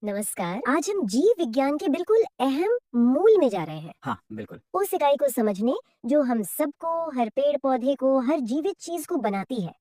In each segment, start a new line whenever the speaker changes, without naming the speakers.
नमस्कार। आज हम जीव विज्ञान के बिल्कुल अहम मूल में जा रहे हैं।
हाँ, बिल्कुल।
उस इकाई को समझने जो हम सबको, हर पेड़ पौधे को, हर जीवित चीज को बनाती है।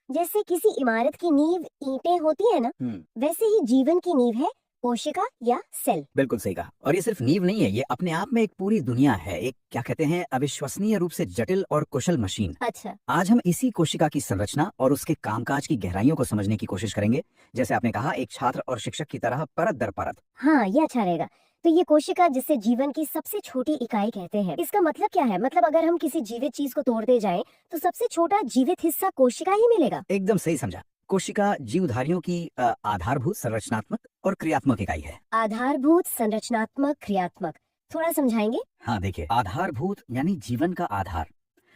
जैसे किसी इमारत की नींव ईंटें होती है ना,
हुँ,
वैसे ही जीवन की नींव है कोशिका या सेल।
बिल्कुल सही कहा और ये सिर्फ नींव नहीं है, ये अपने आप में एक पूरी दुनिया है, एक क्या कहते हैं अविश्वसनीय रूप से जटिल और कुशल मशीन।
अच्छा।
आज हम इसी कोशिका की संरचना और उसके कामकाज की गहराइयों को समझने की कोशिश करेंगे। जैसे आपने कहा एक छात्र और शिक्षक की तरह परत दर परत।
हाँ, ये अच्छा रहेगा। तो ये कोशिका जिसे जीवन की सबसे छोटी इकाई कहते हैं, इसका मतलब क्या है? मतलब अगर हम किसी जीवित चीज को तोड़ते जाएं, तो सबसे छोटा जीवित हिस्सा कोशिका ही मिलेगा।
एकदम सही समझा। कोशिका जीवधारियों की आधारभूत संरचनात्मक और क्रियात्मक इकाई है।
आधारभूत, संरचनात्मक, क्रियात्मक। थोड़ा समझाएंगे?
हाँ, देखिए आधारभूत यानी जीवन का आधार।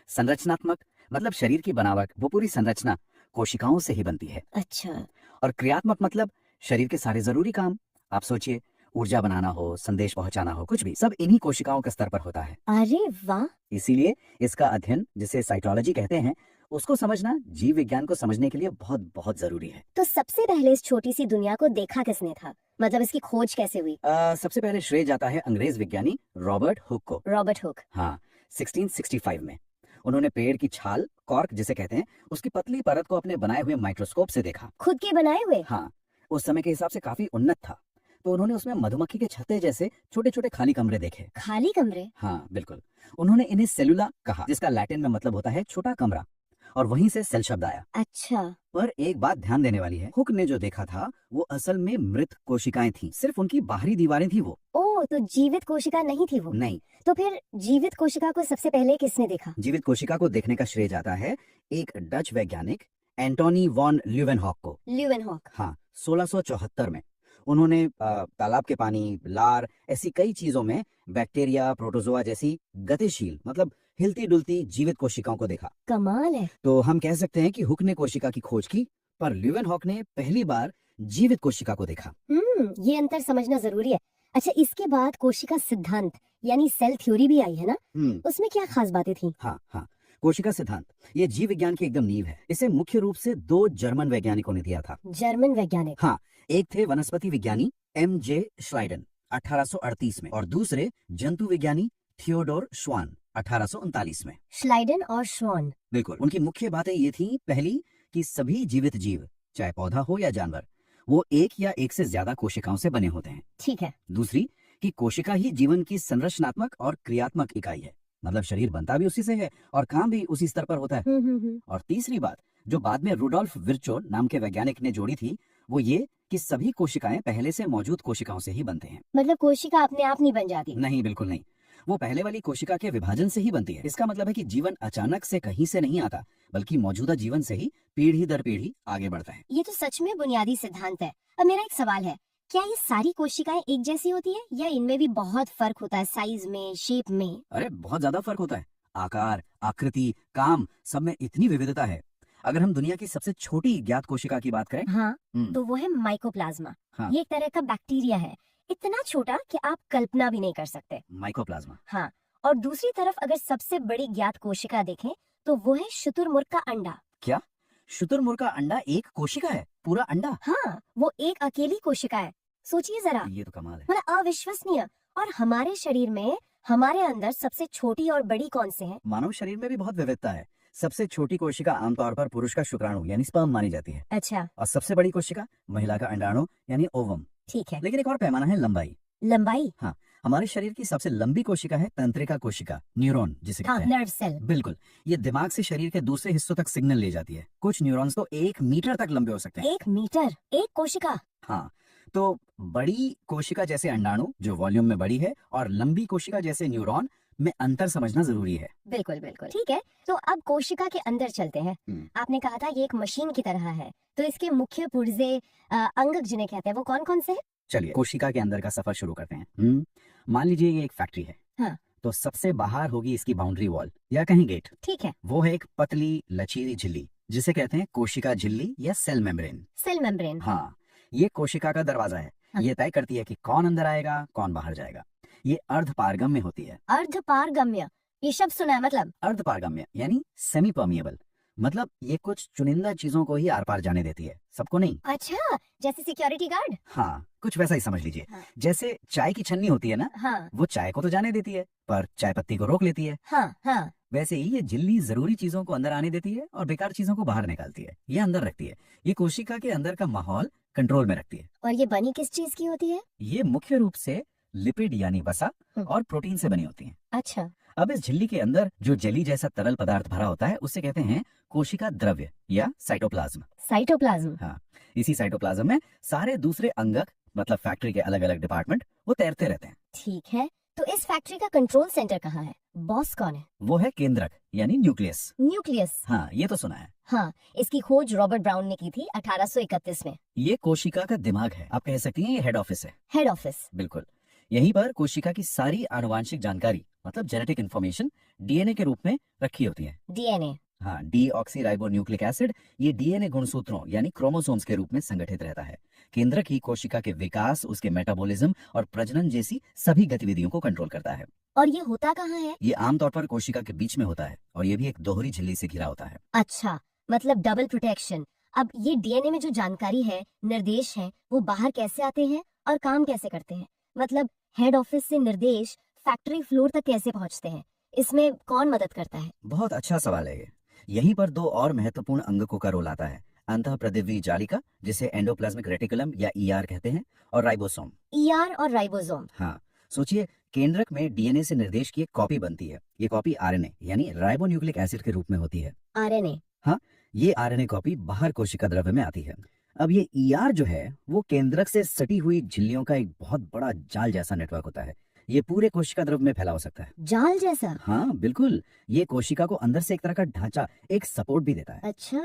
संरचनात्मक मतलब शरीर की बनावट, वो पूरी संरचना कोशिकाओं से ही बनती है।
अच्छा।
और क्रियात्मक मतलब शरीर के सारे जरूरी काम। आप सोचिए ऊर्जा बनाना हो, संदेश पहुंचाना हो, कुछ भी सब इन्हीं कोशिकाओं के स्तर पर होता है।
अरे वाह!
इसीलिए इसका अध्ययन जिसे साइटोलॉजी कहते हैं, उसको समझना जीव विज्ञान को समझने के लिए बहुत बहुत जरूरी है।
तो सबसे पहले इस छोटी सी दुनिया को देखा किसने था? मतलब इसकी खोज कैसे हुई?
सबसे पहले श्रेय जाता है अंग्रेज विज्ञानी रॉबर्ट हुक को।
Robert Hooke.
हाँ, 1665 में उन्होंने पेड़ की छाल, कॉर्क जिसे कहते हैं, उसकी पतली परत को अपने बनाए हुए माइक्रोस्कोप से देखा।
खुद के बनाए हुए?
हाँ, उस समय के हिसाब से काफी उन्नत था। तो उन्होंने उसमें मधुमक्खी के छत्ते जैसे छोटे छोटे खाली कमरे देखे।
खाली कमरे?
हाँ, बिल्कुल। उन्होंने इन्हें सेलुला कहा, जिसका लैटिन में मतलब होता है छोटा कमरा, और वहीं से सेल शब्द आया।
अच्छा।
पर एक बात ध्यान देने वाली है, हुक ने जो देखा था वो असल में मृत कोशिकाएं थीं, सिर्फ उनकी बाहरी दीवारें थी वो।
ओह, तो जीवित कोशिका नहीं थी वो?
नहीं,
तो फिर जीवित कोशिका को सबसे पहले किसने देखा?
जीवित कोशिका को देखने का श्रेय जाता है एक डच वैज्ञानिक एंटोनी वॉन ल्यूवेनहॉक को।
ल्यूवेनहॉक।
हाँ, 1674 में उन्होंने तालाब के पानी, लार, ऐसी कई चीजों में बैक्टीरिया, प्रोटोजोआ जैसी गतिशील मतलब हिलती डुलती जीवित कोशिकाओं को देखा।
कमाल है।
तो हम कह सकते हैं कि हुक ने कोशिका की खोज की, पर ल्यूवेनहॉक ने पहली बार जीवित कोशिका को देखा।
ये अंतर समझना जरूरी है। अच्छा, इसके बाद कोशिका सिद्धांत यानी सेल थ्योरी भी आई है ना?
हम्म
उसमें क्या खास बातें थी?
हाँ हाँ, कोशिका सिद्धांत ये जीव विज्ञान की एकदम नींव है। इसे मुख्य रूप से दो जर्मन वैज्ञानिकों ने दिया था।
जर्मन वैज्ञानिक?
हाँ, एक थे वनस्पति विज्ञानी एम.जे. श्लाइडन 1838 में, और दूसरे जंतु विज्ञानी थियोडोर श्वान 1839 में।
श्लाइडन और श्वान।
बिल्कुल। उनकी मुख्य बातें ये थी, पहली कि सभी जीवित जीव, चाहे पौधा हो या जानवर, वो एक या एक से ज्यादा कोशिकाओं से बने होते हैं।
ठीक है।
दूसरी कि कोशिका ही जीवन की संरचनात्मक और क्रियात्मक इकाई है, मतलब शरीर बनता भी उसी से है और काम भी उसी स्तर पर होता है।
हम्म।
और तीसरी बात जो बाद में रुडोल्फ विर्चो नाम के वैज्ञानिक ने जोड़ी थी, वो ये कि सभी कोशिकाएं पहले से मौजूद कोशिकाओं से ही बनते हैं।
मतलब कोशिका अपने आप नहीं बन जाती?
नहीं, बिल्कुल नहीं। वो पहले वाली कोशिका के विभाजन से ही बनती है। इसका मतलब है कि जीवन अचानक से कहीं से नहीं आता, बल्कि मौजूदा जीवन से ही पीढ़ी दर पीढ़ी आगे बढ़ता है।
ये तो सच में बुनियादी सिद्धांत है। अब मेरा एक सवाल है, क्या ये सारी कोशिकाएं एक जैसी होती है या इनमें भी बहुत फर्क होता है, साइज में, शेप में?
अरे बहुत ज्यादा फर्क होता है। आकार, आकृति, काम, सब में इतनी विविधता है। अगर हम दुनिया की सबसे छोटी ज्ञात कोशिका की बात करें,
हाँ,
हम्म,
तो वो है माइकोप्लाज्मा।
हाँ,
ये एक तरह का बैक्टीरिया है, इतना छोटा कि आप कल्पना भी नहीं कर सकते।
माइकोप्लाज्मा।
हाँ। और दूसरी तरफ अगर सबसे बड़ी ज्ञात कोशिका देखें, तो वो है शुतुरमुर्ग का अंडा।
क्या शुतुरमुर्ग का अंडा एक कोशिका है? पूरा अंडा?
हाँ, वो एक अकेली कोशिका है। सोचिए जरा,
ये तो कमाल है।
मतलब अविश्वसनीय। और हमारे शरीर में, हमारे अंदर सबसे छोटी और बड़ी कौन से हैं?
मानव शरीर में भी बहुत विविधता है। सबसे छोटी कोशिका आमतौर पर पुरुष का शुक्राणु यानी स्पर्म मानी जाती है,
अच्छा।
और सबसे बड़ी कोशिका महिला का अंडाणु यानी ओवम।
ठीक है।
लेकिन एक और पैमाना है लंबाई।
लंबाई?
हाँ, हमारे शरीर की सबसे लंबी कोशिका है तंत्रिका कोशिका, न्यूरॉन जिसे
हाँ,
कहते हैं।
Nerve cell.
बिल्कुल। ये दिमाग से शरीर के दूसरे हिस्सों तक सिग्नल ले जाती है। कुछ न्यूरॉन्स तो 1 मीटर तक लंबे हो सकते हैं।
1 मीटर? एक कोशिका?
हाँ, तो बड़ी कोशिका जैसे अंडाणु जो वॉल्यूम में बड़ी है, और लंबी कोशिका जैसे न्यूरॉन में अंतर समझना जरूरी है।
बिल्कुल बिल्कुल, ठीक है। तो अब कोशिका के अंदर चलते हैं। आपने कहा था ये एक मशीन की तरह है, तो इसके मुख्य पुर्जे, अंगक जिन्हें कहते हैं, वो कौन कौन से हैं?
चलिए कोशिका के अंदर का सफर शुरू करते हैं। मान लीजिए ये एक फैक्ट्री है।
हाँ।
तो सबसे बाहर होगी इसकी बाउंड्री वॉल या कहीं गेट।
ठीक है।
वो है एक पतली लचीली झिल्ली जिसे कहते हैं कोशिका झिल्ली या सेल मेम्ब्रेन।
Cell membrane.
हाँ, ये कोशिका का दरवाजा है।
हाँ।
ये तय करती है कि कौन अंदर आएगा, कौन बाहर जाएगा। ये अर्धपारगम्य होती है।
अर्धपारगम्य? ये शब्द सुना है, मतलब?
अर्धपारगम्य यानी सेमी परमिएबल, मतलब ये कुछ चुनिंदा चीजों को ही आर पार जाने देती है, सबको नहीं।
अच्छा, जैसे सिक्योरिटी गार्ड।
हाँ, कुछ वैसा ही समझ लीजिए।
हाँ।
जैसे चाय की छन्नी होती है ना,
हाँ
वो चाय को तो जाने देती है पर चाय पत्ती को रोक लेती है।
हाँ हाँ।
वैसे ही ये झिल्ली जरूरी चीजों को अंदर आने देती है और बेकार चीजों को बाहर निकालती है। ये अंदर रखती है। ये कोशिका के अंदर का माहौल कंट्रोल में रखती है।
और ये बनी किस चीज की होती है?
ये मुख्य रूप से लिपिड यानी वसा और प्रोटीन से बनी होती है।
अच्छा।
अब इस झिल्ली के अंदर जो जेली जैसा तरल पदार्थ भरा होता है उसे कहते हैं कोशिका द्रव्य या साइटोप्लाज्म।
साइटोप्लाज्म।
हाँ, इसी साइटोप्लाज्म में सारे दूसरे अंगक मतलब फैक्ट्री के अलग अलग डिपार्टमेंट वो तैरते रहते हैं।
ठीक है, तो इस फैक्ट्री का कंट्रोल सेंटर कहाँ है? बॉस कौन है?
वो है केंद्रक यानी न्यूक्लियस।
न्यूक्लियस।
हाँ, ये तो सुना है।
हाँ, इसकी खोज रॉबर्ट ब्राउन ने की थी 1831 में।
ये कोशिका का दिमाग है, आप कह सकती हैं ये हेड ऑफिस है।
Head office.
बिल्कुल। यहीं पर कोशिका की सारी आनुवांशिक जानकारी मतलब जेनेटिक इंफॉर्मेशन डीएनए के रूप में रखी होती है।
डीएनए।
हाँ, डीऑक्सीराइबोन्यूक्लिक एसिड ये डीएनए गुणसूत्रों यानी क्रोमोसोम्स के रूप में संगठित रहता है। केंद्रक ही कोशिका के विकास, उसके मेटाबॉलिज्म और प्रजनन जैसी सभी गतिविधियों को कंट्रोल करता है।
और ये होता कहाँ है?
ये आमतौर पर कोशिका के बीच में होता है और ये भी एक दोहरी झिल्ली से घिरा होता है।
अच्छा, मतलब डबल प्रोटेक्शन। अब ये डीएनए में जो जानकारी है, निर्देश है, वो बाहर कैसे आते हैं और काम कैसे करते हैं? मतलब हेड ऑफिस से निर्देश फैक्ट्री फ्लोर तक कैसे पहुंचते हैं? इसमें कौन मदद करता है?
बहुत अच्छा सवाल है ये। यहीं पर दो और महत्वपूर्ण अंगकों का रोल आता है, अंतःप्रदिव्य जालिका जिसे एंडोप्लाज्मिक रेटिकुलम या ईआर कहते हैं और राइबोसोम।
ईआर और राइबोसोम।
हाँ, सोचिए केंद्रक में डीएनए से निर्देश की एक कॉपी बनती है। ये कॉपी आरएनए यानी राइबोन्यूक्लिक एसिड के रूप में होती है।
आरएनए।
हाँ, ये आरएनए कॉपी बाहर कोशिका द्रव्य में आती है। अब ये ईआर जो है वो केंद्रक से सटी हुई झिल्लियों का एक बहुत बड़ा जाल जैसा नेटवर्क होता है। ये पूरे कोशिका द्रव्य में फैला हो सकता है।
जाल जैसा?
हाँ बिल्कुल, ये कोशिका को अंदर से एक तरह का ढांचा, एक सपोर्ट भी देता है।
अच्छा।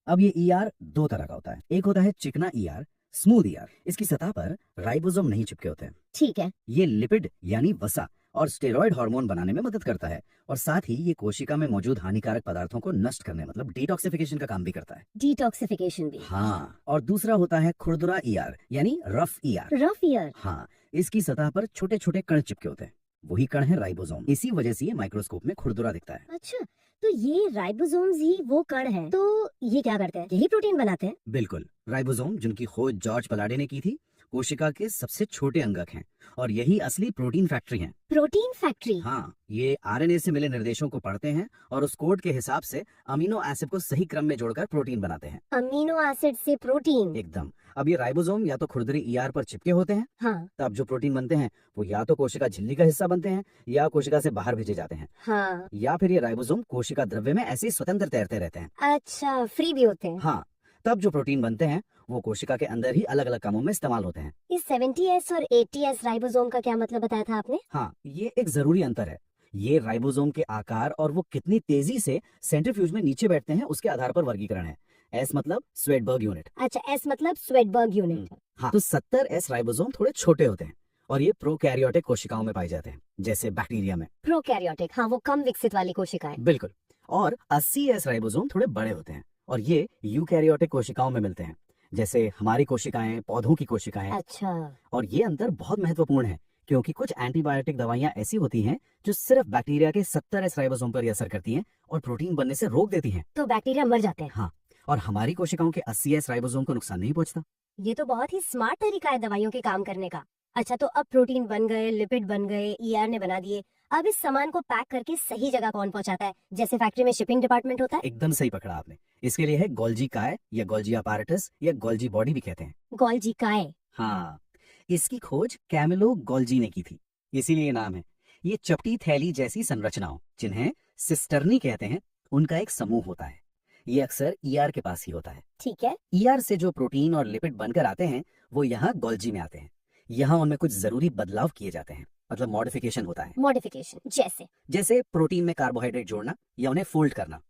अब ये ईआर दो तरह का होता है। एक होता है चिकना ईआर, स्मूथ ईआर। इसकी सतह पर राइबोसोम नहीं चिपके होते हैं।
ठीक है।
ये लिपिड यानी वसा और स्टेरॉयड हार्मोन बनाने में मदद करता है और साथ ही ये कोशिका में मौजूद हानिकारक पदार्थों को नष्ट करने मतलब डिटॉक्सिफिकेशन का काम भी करता है।
डिटॉक्सिफिकेशन भी।
हाँ, और दूसरा होता है खुरदुरा ईआर यानी रफ ईआर।
Rough year.
हाँ, इसकी सतह पर छोटे छोटे कण चिपके होते हैं। वही कण है राइबोसोम। इसी वजह से ये माइक्रोस्कोप में खुरदुरा दिखता है।
अच्छा, तो ये राइबोसोम्स ही वो कण हैं। तो ये क्या करते हैं? यही प्रोटीन बनाते हैं?
बिल्कुल, राइबोसोम जिनकी खोज जॉर्ज पलाडे ने की थी, कोशिका के सबसे छोटे अंगक हैं और यही असली प्रोटीन फैक्ट्री हैं।
Protein factory.
हाँ, ये आरएनए से मिले निर्देशों को पढ़ते हैं और उस कोड के हिसाब से अमीनो एसिड को सही क्रम में जोड़कर प्रोटीन बनाते हैं।
अमीनो एसिड से प्रोटीन।
एकदम। अब ये राइबोसोम या तो खुरदरी ईआर पर चिपके होते हैं,
हाँ
तब जो प्रोटीन बनते हैं वो या तो कोशिका झिल्ली का हिस्सा बनते हैं या कोशिका से बाहर भेजे जाते हैं,
हाँ।
या फिर ये राइबोसोम कोशिका द्रव्य में ऐसे ही स्वतंत्र तैरते रहते हैं।
अच्छा, फ्री भी होते हैं।
हाँ, तब जो प्रोटीन बनते हैं वो कोशिका के अंदर ही अलग अलग कामों में इस्तेमाल होते हैं।
इस 70S और 80S राइबोसोम का क्या मतलब बताया था आपने?
हाँ, ये एक जरूरी अंतर है। ये राइबोसोम के आकार और वो कितनी तेजी से सेंट्रीफ्यूज में नीचे बैठते हैं उसके आधार पर वर्गीकरण है। एस मतलब स्वेडबर्ग यूनिट।
अच्छा, एस मतलब स्वेडबर्ग यूनिट।
हाँ, तो 70S राइबोसोम थोड़े छोटे होते हैं और ये प्रोकैरियोटिक कोशिकाओं में पाए जाते हैं, जैसे बैक्टीरिया में।
प्रोकैरियोटिक, हाँ, वो कम विकसित वाली कोशिकाएं।
बिल्कुल। और 80S राइबोसोम थोड़े बड़े होते हैं और ये यूकैरियोटिक कोशिकाओं में मिलते हैं, जैसे हमारी कोशिकाएं, पौधों की कोशिकाएं।
अच्छा।
और ये अंतर बहुत महत्वपूर्ण है क्योंकि कुछ एंटीबायोटिक दवाइयां ऐसी होती हैं जो सिर्फ बैक्टीरिया के 70S राइबोसोम पर ही असर करती हैं और प्रोटीन बनने से रोक देती हैं।
तो बैक्टीरिया मर जाते हैं।
हाँ, और हमारी कोशिकाओं के 80S राइबोसोम को नुकसान नहीं पहुंचता।
ये तो बहुत ही स्मार्ट तरीका है दवाइयों के काम करने का। अच्छा, तो अब प्रोटीन बन गए, लिपिड बन गए, ईआर ने बना दिए, अब इस सामान को पैक करके सही जगह कौन पहुंचाता है? जैसे फैक्ट्री में शिपिंग डिपार्टमेंट होता है।
एकदम सही पकड़ा आपने। इसके लिए है गोल्जी काय या गोल्जी अपैरेटस या गोल्जी बॉडी भी कहते हैं।
गोल्जी काय।
हाँ, इसकी खोज कैमिलो गोल्जी ने की थी, इसीलिए ये नाम है। ये चपटी थैली जैसी संरचनाओं, जिन्हें सिस्टर्नी कहते हैं, उनका एक समूह होता है। ये अक्सर ईआर के पास ही होता है।
ठीक है।
ईआर से जो प्रोटीन और लिपिड बनकर आते हैं वो यहाँ गोल्जी में आते हैं। यहाँ उनमें कुछ जरूरी बदलाव किए जाते हैं, मतलब मॉडिफिकेशन होता है।
मॉडिफिकेशन
जैसे प्रोटीन में कार्बोहाइड्रेट जोड़ना या उन्हें फोल्ड करना।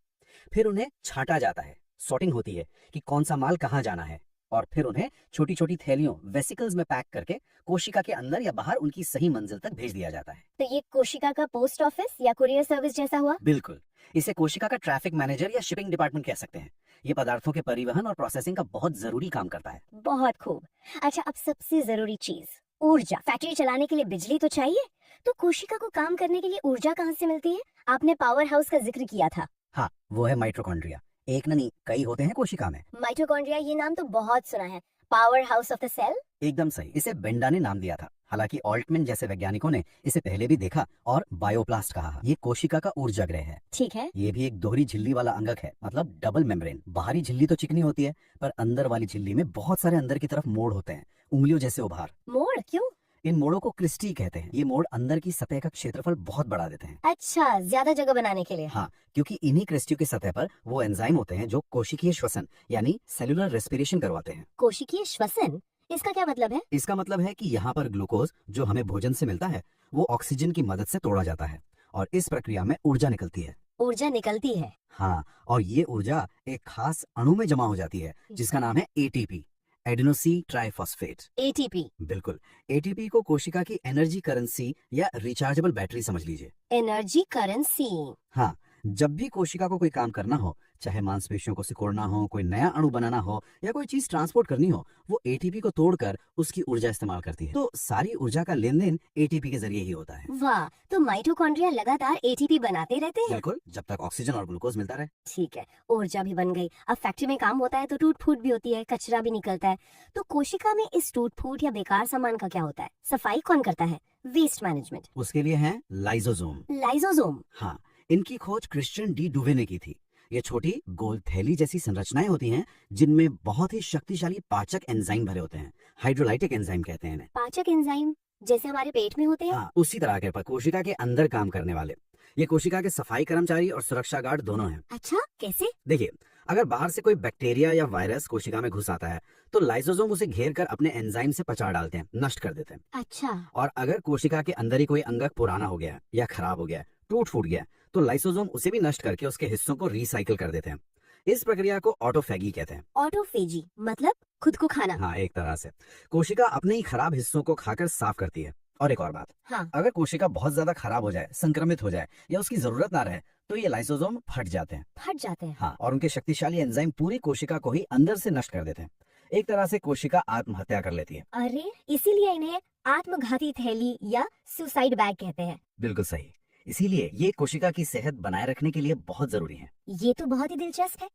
फिर उन्हें छांटा जाता है, सॉर्टिंग होती है कि कौन सा माल कहाँ जाना है, और फिर उन्हें छोटी छोटी थैलियों वेसिकल्स में पैक करके कोशिका के अंदर या बाहर उनकी सही मंजिल तक भेज दिया जाता है।
तो ये कोशिका का पोस्ट ऑफिस या कुरियर सर्विस जैसा हुआ?
बिल्कुल, इसे कोशिका का ट्रैफिक मैनेजर या शिपिंग डिपार्टमेंट कह सकते हैं। ये पदार्थों के परिवहन और प्रोसेसिंग का बहुत जरूरी काम करता है।
बहुत खूब। अच्छा, अब सबसे जरूरी चीज, ऊर्जा। फैक्ट्री चलाने के लिए बिजली तो चाहिए, तो कोशिका को काम करने के लिए ऊर्जा कहाँ से मिलती है? आपने पावर हाउस का जिक्र किया था।
हाँ, वो है माइटोकॉन्ड्रिया एक नहीं, कई होते हैं कोशिका में।
माइटोकॉन्ड्रिया, ये नाम तो बहुत सुना है। Power house of the cell.
एकदम सही, इसे बेंडा ने नाम दिया था। हालांकि ऑल्टमैन जैसे वैज्ञानिकों ने इसे पहले भी देखा और बायोप्लास्ट कहा। ये कोशिका का ऊर्जा गृह है।
ठीक है।
ये भी एक दोहरी झिल्ली वाला अंगक है, मतलब डबल मेम्ब्रेन। बाहरी झिल्ली तो चिकनी होती है, पर अंदर वाली झिल्ली में बहुत सारे अंदर की तरफ मोड़ होते हैं, उंगलियों जैसे उभार।
मोड़ क्यों?
इन मोड़ों को क्रिस्टी कहते हैं। ये मोड़ अंदर की सतह का क्षेत्रफल बहुत बढ़ा देते हैं।
अच्छा, ज्यादा जगह बनाने के लिए।
हाँ, क्योंकि इन्हीं क्रिस्टियों की सतह पर वो एंजाइम होते हैं जो कोशिकीय श्वसन यानी सेलुलर रेस्पिरेशन करवाते हैं।
कोशिकीय श्वसन, इसका क्या मतलब है?
इसका मतलब है कि यहाँ पर ग्लूकोज जो हमें भोजन से मिलता है वो ऑक्सीजन की मदद से तोड़ा जाता है और इस प्रक्रिया में ऊर्जा निकलती है।
ऊर्जा निकलती है।
हाँ, और ये ऊर्जा एक खास अणु में जमा हो जाती है जिसका नाम है एटीपी, एडेनोसी ट्राइफॉस्फेट।
एटीपी।
बिल्कुल, एटीपी को कोशिका की एनर्जी करेंसी या रिचार्जेबल बैटरी समझ लीजिए।
Energy currency.
हाँ, जब भी कोशिका को कोई काम करना हो, चाहे मांसपेशियों को सिकोड़ना हो, कोई नया अणु बनाना हो या कोई चीज ट्रांसपोर्ट करनी हो, वो एटीपी को तोड़कर उसकी ऊर्जा इस्तेमाल करती है। तो सारी ऊर्जा का लेन देन एटीपी के जरिए ही होता है।
वाह, तो माइटोकॉन्ड्रिया लगातार एटीपी बनाते रहते हैं।
बिल्कुल, जब तक ऑक्सीजन और ग्लूकोज मिलता रहे।
ठीक है, ऊर्जा भी बन गई। अब फैक्ट्री में काम होता है तो टूट फूट भी होती है, कचरा भी निकलता है। तो कोशिका में इस टूट फूट या बेकार सामान का क्या होता है? सफाई कौन करता है? Waste management.
उसके लिए है लाइसोसोम।
लाइसोसोम।
हाँ, इनकी खोज क्रिश्चियन डी डुवे ने की थी। ये छोटी गोल थैली जैसी संरचनाएं होती हैं जिनमें बहुत ही शक्तिशाली पाचक एंजाइम भरे होते हैं। हाइड्रोलाइटिक एंजाइम कहते हैं इन्हें।
पाचक एंजाइम जैसे हमारे पेट में होते हैं?
हाँ, उसी तरह के पर कोशिका के अंदर काम करने वाले। ये कोशिका के सफाई कर्मचारी और सुरक्षा गार्ड दोनों हैं।
अच्छा, कैसे?
देखिए, अगर बाहर से कोई बैक्टीरिया या वायरस कोशिका में घुस आता है तो लाइसोसोम उसे घेर कर अपने एंजाइम से पचा डालते हैं, नष्ट कर देते हैं।
अच्छा।
और अगर कोशिका के अंदर ही कोई अंगक पुराना हो गया या खराब हो गया, टूट फूट गया, तो लाइसोसोम उसे भी नष्ट करके उसके हिस्सों को रिसाइकिल कर देते हैं। इस प्रक्रिया को ऑटोफैगी कहते हैं।
ऑटोफेजी मतलब खुद को खाना।
हाँ, एक तरह से कोशिका अपने ही खराब हिस्सों को खाकर साफ करती है। और एक और बात,
हाँ।
अगर कोशिका बहुत ज्यादा खराब हो जाए, संक्रमित हो जाए या उसकी जरूरत ना रहे तो ये लाइसोसोम फट जाते हैं।
फट जाते हैं।
हाँ, और उनके शक्तिशाली एंजाइम पूरी कोशिका को ही अंदर से नष्ट कर देते हैं। एक तरह से कोशिका आत्महत्या कर लेती है।
अरे, इसीलिए इन्हें आत्मघाती थैली या सुसाइड बैग कहते हैं।
बिल्कुल सही, इसीलिए ये कोशिका की सेहत बनाए रखने के लिए बहुत जरूरी है।
ये तो बहुत ही दिलचस्प है।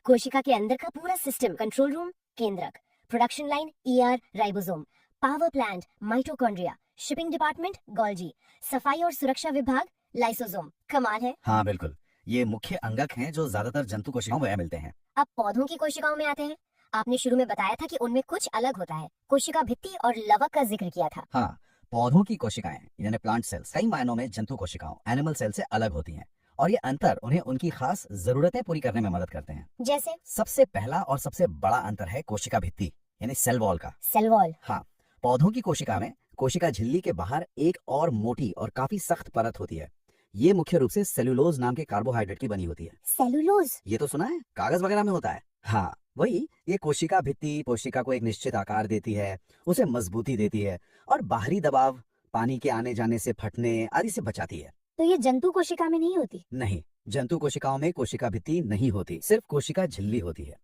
कोशिका के अंदर का पूरा सिस्टम, कंट्रोल रूम, केंद्रक, production line, ER, ribosome, power plant, mitochondria, shipping department, Golgi, सफाई और सुरक्षा विभाग, लाइसोसोम। कमाल है।
हाँ बिल्कुल, ये मुख्य अंगक हैं जो ज्यादातर जंतु कोशिकाओं में मिलते हैं।
अब पौधों की कोशिकाओं में आते हैं। आपने शुरू में बताया था कि उनमें कुछ अलग होता है। कोशिका भित्ति और लवक का जिक्र किया था।
हाँ, पौधों की कोशिकाएं यानी प्लांट सेल्स कई मायनों में जंतु कोशिकाओं एनिमल सेल से अलग होती हैं और ये अंतर उन्हें उनकी खास जरूरतें पूरी करने में मदद करते हैं।
जैसे?
सबसे पहला और सबसे बड़ा अंतर है कोशिका भित्ति यानी सेल वॉल का।
Cell wall.
हाँ, पौधों की कोशिका में कोशिका झिल्ली के बाहर एक और मोटी और काफी सख्त परत होती है। ये मुख्य रूप से सेलुलोज नाम के कार्बोहाइड्रेट की बनी होती है।
सेलुलोज?
ये तो सुना है, कागज वगैरह में होता है। हाँ वही, ये कोशिका भित्ति कोशिका को एक निश्चित आकार देती है, उसे मजबूती देती है और बाहरी दबाव, पानी के आने जाने से फटने आदि से बचाती है।
तो ये जंतु कोशिका में नहीं होती?
नहीं, जंतु कोशिकाओं में कोशिका भित्ति नहीं होती, सिर्फ कोशिका झिल्ली होती है।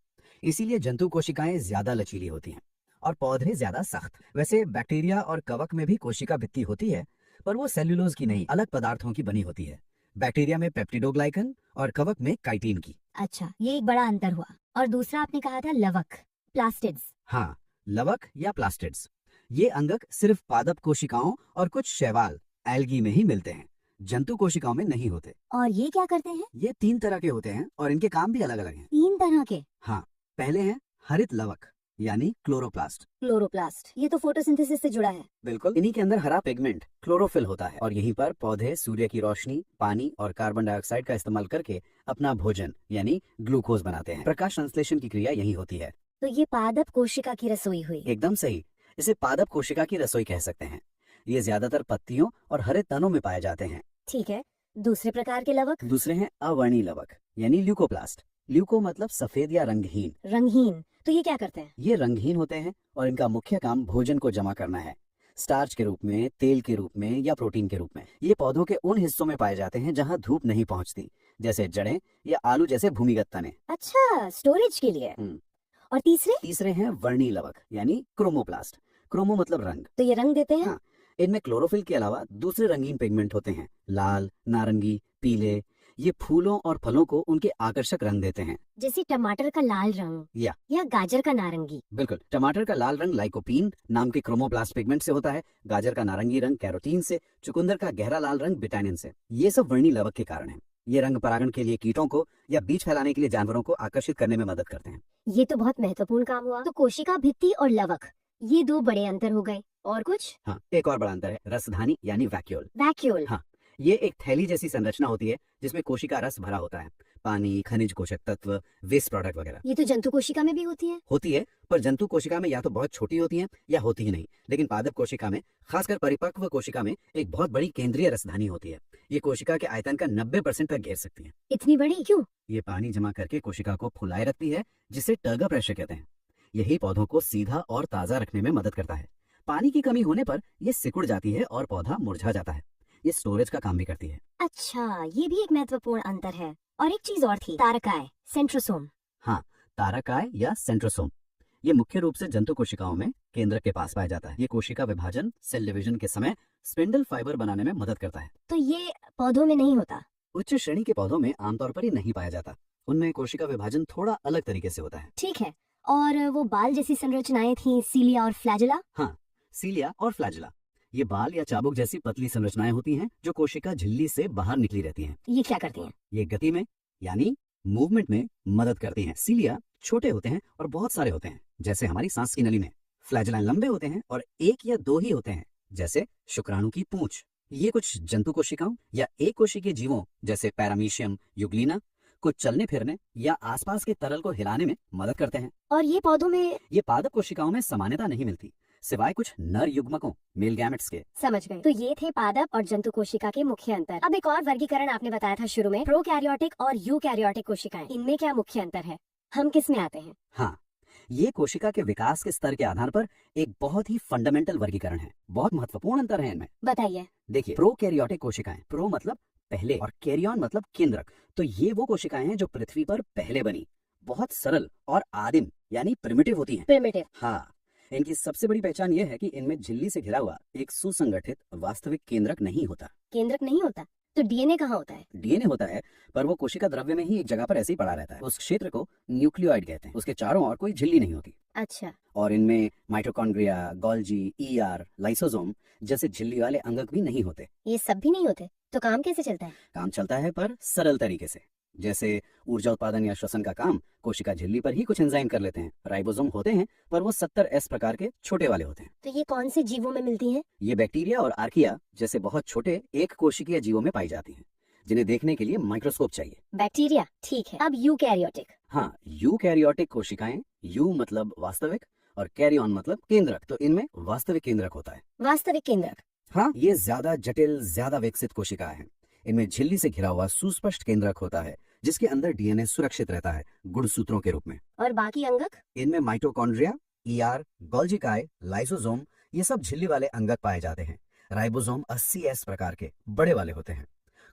इसीलिए जंतु कोशिकाएं ज्यादा लचीली होती हैं और पौधे ज्यादा सख्त। वैसे बैक्टीरिया और कवक में भी कोशिका भित्ति होती है, पर वो सेल्यूलोज की नहीं, अलग पदार्थों की बनी होती है। बैक्टीरिया में पेप्टिडोग्लाइकन और कवक में काइटिन की।
अच्छा, ये एक बड़ा अंतर हुआ। और दूसरा आपने कहा था लवक, प्लास्टिड्स।
हाँ, लवक या प्लास्टिड्स, ये अंगक सिर्फ पादप कोशिकाओं और कुछ शैवाल एल्गी में ही मिलते हैं, जंतु कोशिकाओं में नहीं होते।
और ये क्या करते हैं?
ये 3 तरह के होते हैं और इनके काम भी अलग अलग हैं।
3 तरह के?
हाँ, पहले है हरित लवक यानी क्लोरोप्लास्ट।
क्लोरोप्लास्ट, ये तो फोटोसिंथेसिस से जुड़ा है।
बिल्कुल, इन्हीं के अंदर हरा पिगमेंट क्लोरोफिल होता है और यहीं पर पौधे सूर्य की रोशनी, पानी और कार्बन डाइऑक्साइड का इस्तेमाल करके अपना भोजन यानी ग्लूकोज बनाते हैं। प्रकाश संश्लेषण की क्रिया यही होती है।
तो ये पादप कोशिका की रसोई हुई।
एकदम सही, इसे पादप कोशिका की रसोई कह सकते हैं। ये ज्यादातर पत्तियों और हरे तनों में पाए जाते हैं।
ठीक है, दूसरे प्रकार के लवक?
दूसरे हैं अवर्णी लवक यानी ल्यूकोप्लास्ट। ल्यूको मतलब सफेद या रंगहीन।
रंगहीन, तो ये क्या करते हैं?
ये रंगहीन होते हैं और इनका मुख्य काम भोजन को जमा करना है, स्टार्च के रूप में, तेल के रूप में या प्रोटीन के रूप में। ये पौधों के उन हिस्सों में पाए जाते हैं जहाँ धूप नहीं पहुँचती, जैसे जड़ें या आलू जैसे भूमिगत तने।
अच्छा, स्टोरेज के लिए। और तीसरे?
तीसरे हैं वर्णी लवक यानी क्रोमोप्लास्ट। क्रोमो मतलब रंग।
तो ये रंग देते हैं?
हाँ, इनमें क्लोरोफिल के अलावा दूसरे रंगीन पिगमेंट होते हैं, लाल, नारंगी, पीले। ये फूलों और फलों को उनके आकर्षक रंग देते हैं।
जैसे टमाटर का लाल रंग
या
गाजर का नारंगी।
बिल्कुल, टमाटर का लाल रंग लाइकोपीन नाम के क्रोमोप्लास्ट पिगमेंट से होता है, गाजर का नारंगी रंग कैरोटीन से, चुकंदर का गहरा लाल रंग विटामिन से। ये सब वर्णी लवक के कारण है। ये रंग परागण के लिए कीटों को या बीज फैलाने के लिए जानवरों को आकर्षित करने में मदद करते हैं।
ये तो बहुत महत्वपूर्ण काम हुआ। तो कोशिका भित्ति और लवक, ये दो बड़े अंतर हो गए। और कुछ?
हाँ, एक और बड़ा अंतर है रसधानी यानी वैक्यूल।
वैक्यूल।
हाँ, ये एक थैली जैसी संरचना होती है जिसमें कोशिका रस भरा होता है, पानी, खनिज, पोषक तत्व, वेस्ट प्रोडक्ट वगैरह।
ये तो जंतु कोशिका में भी होती है।
पर जंतु कोशिका में या तो बहुत छोटी होती है या होती ही नहीं, लेकिन पादप कोशिका में, खासकर परिपक्व कोशिका में, एक बहुत बड़ी केंद्रीय रसधानी होती है। ये कोशिका के आयतन का 90% तक घेर सकती है।
इतनी बड़ी क्यों?
ये पानी जमा करके कोशिका को फुलाए रखती है, जिसे टर्गर प्रेशर कहते हैं। यही पौधों को सीधा और ताजा रखने में मदद करता है। पानी की कमी होने पर ये सिकुड़ जाती है और पौधा मुरझा जाता है। ये स्टोरेज का काम भी करती है।
अच्छा, ये भी एक महत्वपूर्ण अंतर है। और एक चीज और थी, तारकाय, सेंट्रोसोम।
हाँ, तारकाय या सेंट्रोसोम, ये मुख्य रूप से जंतु कोशिकाओं में केंद्रक के पास पाया जाता है। ये कोशिका विभाजन, सेल डिवीजन के समय स्पिंडल फाइबर बनाने में मदद करता है।
तो ये पौधों में नहीं होता?
उच्च श्रेणी के पौधों में आमतौर पर ये नहीं पाया जाता। उनमें कोशिका विभाजन थोड़ा अलग तरीके से होता है।
ठीक है। और वो बाल जैसी संरचनाएं थी, सीलिया और फ्लैजेला।
हाँ, सीलिया और फ्लैजेला, ये बाल या चाबुक जैसी पतली संरचनाएं होती हैं जो कोशिका झिल्ली से बाहर निकली रहती हैं।
ये क्या करती हैं?
ये गति में यानी मूवमेंट में मदद करती हैं। सीलिया छोटे होते हैं और बहुत सारे होते हैं, जैसे हमारी सांस की नली में। फ्लैजेला लंबे होते हैं और एक या दो ही होते हैं, जैसे शुक्राणु की पूंछ। ये कुछ जंतु कोशिकाओं या एक कोशिकीय जीवों जैसे पैरामीशियम यूग्लिना को चलने फिरने या आसपास के तरल को हिलाने में मदद करते हैं।
और ये पौधों में?
ये पादप कोशिकाओं में समानता नहीं मिलती, सिवाय कुछ नर युग्मकों, मेल गैमेट्स के।
समझ गए। तो ये थे पादप और जंतु कोशिका के मुख्य अंतर। अब एक और वर्गीकरण आपने बताया था शुरू में, प्रोकैरियोटिक और यूकैरियोटिक कोशिकाएं। इनमें क्या मुख्य अंतर है? हम किस में आते हैं?
हाँ, ये कोशिका के विकास के स्तर के आधार पर एक बहुत ही फंडामेंटल वर्गीकरण है। बहुत महत्वपूर्ण अंतर है इनमें।
बताइए।
देखिए, प्रोकैरियोटिक कोशिकाएं, प्रो मतलब पहले और कैरियन मतलब केंद्रक। तो ये वो कोशिकाएं हैं जो पृथ्वी पर पहले बनी, बहुत सरल और आदिम यानी प्रिमिटिव होती हैं।
प्रिमिटिव।
हाँ, इनकी सबसे बड़ी पहचान ये है कि इनमें झिल्ली से घिरा हुआ एक सुसंगठित वास्तविक केंद्रक नहीं होता।
केंद्रक नहीं होता? तो डीएनए कहाँ होता है?
डीएनए होता है, पर वो कोशिका द्रव्य में ही एक जगह पर ऐसे ही पड़ा रहता है। उस क्षेत्र को न्यूक्लियोइड कहते हैं। उसके चारों ओर कोई झिल्ली नहीं होती।
अच्छा।
और इनमें माइटोकॉन्ड्रिया, गोल्जी, ईआर, लाइसोसोम जैसे झिल्ली वाले अंगक भी नहीं होते।
ये सब भी नहीं होते? तो काम कैसे चलता है?
काम चलता है पर सरल तरीके से। जैसे ऊर्जा उत्पादन या श्वसन का काम कोशिका झिल्ली पर ही कुछ एंजाइम कर लेते हैं। राइबोसोम होते हैं, पर वो 70S प्रकार के छोटे वाले होते हैं।
तो ये कौन से जीवों में मिलती हैं?
ये बैक्टीरिया और आर्किया जैसे बहुत छोटे एक कोशिकीय जीवों में पाई जाती हैं, जिन्हें देखने के लिए माइक्रोस्कोप चाहिए।
बैक्टीरिया, ठीक है। अब यूकैरियोटिक।
हाँ, यूकैरियोटिक कोशिकाएं, यू मतलब वास्तविक और कैरियन मतलब केंद्रक, तो इनमें वास्तविक केंद्रक होता है।
वास्तविक केंद्रक।
हाँ, ये ज्यादा जटिल, ज्यादा विकसित कोशिकाएं हैं। इनमें झिल्ली से घिरा हुआ सुस्पष्ट केंद्रक होता है, जिसके अंदर डीएनए सुरक्षित रहता है गुणसूत्रों के रूप में।
और बाकी अंगक?
इनमें माइटोकॉन्ड्रिया, ईआर, गोल्जिकाई, लाइसोसोम, ये सब झिल्ली वाले अंगक पाए जाते हैं। राइबोसोम 80S प्रकार के बड़े वाले होते हैं।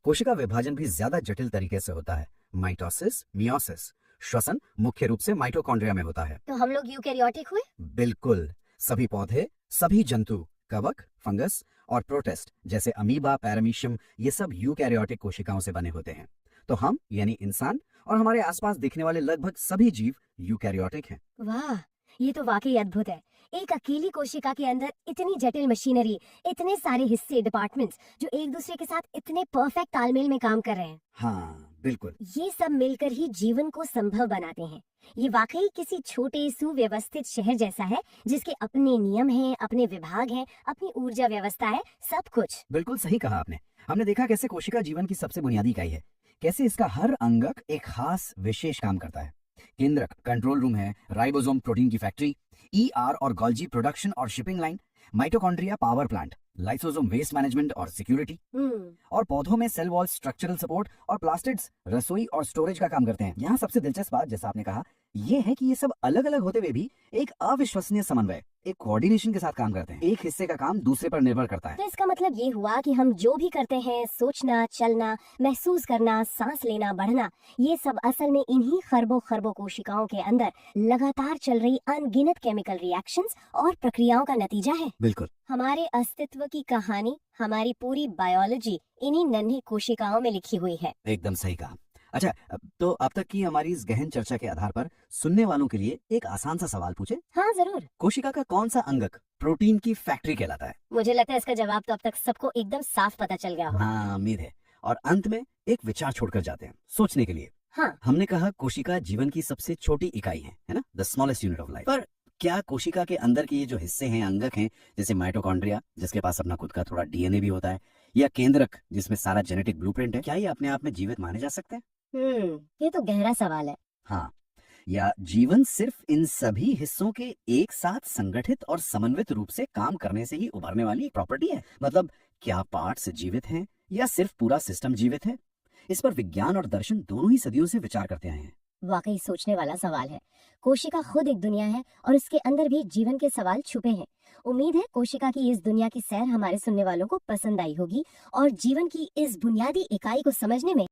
कोशिका विभाजन भी ज्यादा जटिल तरीके से होता है। Mitosis, meiosis. श्वसन मुख्य रूप से माइटोकॉन्ड्रिया में होता है।
तो हम लोग यूकैरियोटिक हुए?
बिल्कुल। सभी पौधे, सभी जंतु, कवक, फंगस और प्रोटिस्ट जैसे अमीबा, पैरामीशियम, ये सब यूकैरियोटिक कोशिकाओं से बने होते हैं। तो हम यानी इंसान और हमारे आसपास दिखने वाले लगभग सभी जीव यूकैरियोटिक हैं।
वाह, ये तो वाकई अद्भुत है। एक अकेली कोशिका के अंदर इतनी जटिल मशीनरी, इतने सारे हिस्से, डिपार्टमेंट्स जो एक दूसरे के साथ इतने परफेक्ट तालमेल में काम कर रहे हैं।
हाँ, बिल्कुल।
ये सब मिलकर ही जीवन को संभव बनाते हैं। ये वाकई किसी छोटे सुव्यवस्थित शहर जैसा है, जिसके अपने नियम हैं, अपने विभाग हैं, अपनी ऊर्जा व्यवस्था है, सब कुछ।
बिल्कुल सही कहा आपने। हमने देखा कैसे कोशिका जीवन की सबसे बुनियादी इकाई है, कैसे इसका हर अंगक एक खास विशेष काम करता है। केंद्रक कंट्रोल रूम है, राइबोसोम प्रोटीन की फैक्ट्री, ईआर और गोल्जी प्रोडक्शन और shipping line, mitochondria power plant, lysosome waste management और सिक्योरिटी, और पौधों में सेल वॉल स्ट्रक्चरल सपोर्ट और प्लास्टिड्स रसोई और स्टोरेज का काम करते हैं। यहाँ सबसे दिलचस्प बात, जैसा आपने कहा, ये है कि ये सब अलग अलग होते हुए भी एक अविश्वसनीय समन्वय, एक कोऑर्डिनेशन के साथ काम करते हैं। एक हिस्से का काम दूसरे पर निर्भर करता है।
तो इसका मतलब ये हुआ कि हम जो भी करते हैं, सोचना, चलना, महसूस करना, सांस लेना, बढ़ना, ये सब असल में इन्हीं खरबों खरबों कोशिकाओं के अंदर लगातार चल रही अनगिनत केमिकल रिएक्शंस और प्रक्रियाओं का नतीजा है।
बिल्कुल।
हमारे अस्तित्व की कहानी, हमारी पूरी बायोलॉजी इन्हीं नन्ही कोशिकाओं में लिखी हुई है।
एकदम सही कहा। अच्छा, तो अब तक की हमारी इस गहन चर्चा के आधार पर सुनने वालों के लिए एक आसान सा सवाल पूछे।
हाँ जरूर।
कोशिका का कौन सा अंगक प्रोटीन की फैक्ट्री कहलाता है?
मुझे लगता है इसका जवाब तो अब तक सबको एकदम साफ पता चल गया होगा।
हाँ, उम्मीद है। और अंत में एक विचार छोड़कर जाते हैं सोचने के लिए।
हाँ।
हमने कहा कोशिका जीवन की सबसे छोटी इकाई है ना, the smallest unit of life. पर क्या कोशिका के अंदर के ये जो हिस्से हैं, अंगक हैं, जैसे माइटोकॉन्ड्रिया जिसके पास अपना खुद का थोड़ा डीएनए भी होता है, या केंद्रक जिसमें सारा जेनेटिक ब्लूप्रिंट है, क्या ये अपने आप में जीवित माने जा सकते हैं?
ये तो गहरा सवाल है।
हाँ, या जीवन सिर्फ इन सभी हिस्सों के एक साथ संगठित और समन्वित रूप से काम करने से ही उभरने वाली एक प्रॉपर्टी है? मतलब क्या पार्ट्स जीवित हैं या सिर्फ पूरा सिस्टम जीवित है? इस पर विज्ञान और दर्शन दोनों ही सदियों से विचार करते आए हैं।
वाकई सोचने वाला सवाल है। कोशिका खुद एक दुनिया है और उसके अंदर भी जीवन के सवाल छुपे हैं। उम्मीद है कोशिका की इस दुनिया की सैर हमारे सुनने वालों को पसंद आई होगी और जीवन की इस बुनियादी इकाई को समझने में